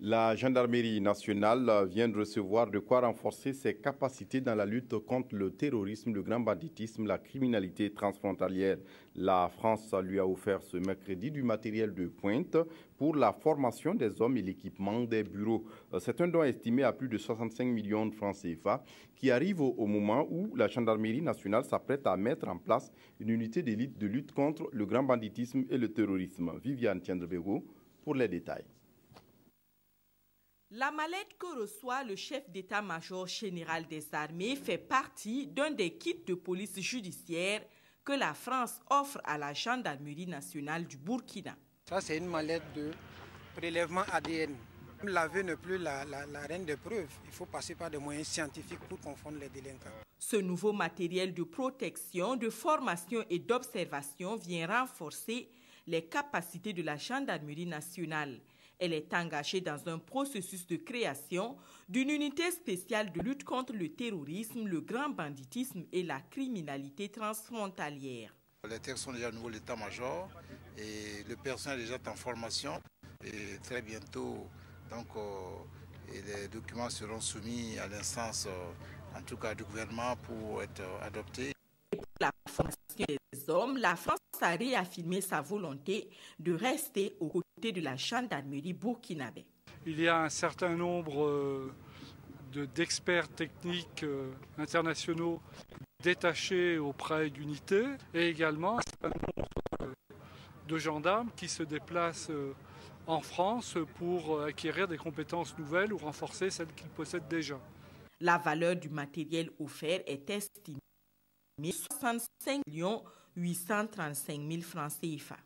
La gendarmerie nationale vient de recevoir de quoi renforcer ses capacités dans la lutte contre le terrorisme, le grand banditisme, la criminalité transfrontalière. La France lui a offert ce mercredi du matériel de pointe pour la formation des hommes et l'équipement des bureaux. C'est un don estimé à plus de 65 millions de francs CFA qui arrive au moment où la gendarmerie nationale s'apprête à mettre en place une unité d'élite de lutte contre le grand banditisme et le terrorisme. Viviane Tiendrebego pour les détails. La mallette que reçoit le chef d'état-major général des armées fait partie d'un des kits de police judiciaire que la France offre à la gendarmerie nationale du Burkina. Ça, c'est une mallette de prélèvement ADN. L'AVE n'est plus la reine des preuves. Il faut passer par des moyens scientifiques pour confondre les délinquants. Ce nouveau matériel de protection, de formation et d'observation vient renforcer les capacités de la gendarmerie nationale. Elle est engagée dans un processus de création d'une unité spéciale de lutte contre le terrorisme, le grand banditisme et la criminalité transfrontalière. Les textes sont déjà au niveau de l'état-major et le personnel est déjà en formation. Et très bientôt, donc, les documents seront soumis à l'instance, en tout cas du gouvernement, pour être adoptés. Pour la formation des hommes, la France a réaffirmé sa volonté de rester aux côtés de la gendarmerie burkinabé. Il y a un certain nombre d'experts techniques internationaux détachés auprès d'unités et également un certain nombre de gendarmes qui se déplacent en France pour acquérir des compétences nouvelles ou renforcer celles qu'ils possèdent déjà. La valeur du matériel offert est estimée à 65 835 000 francs CFA.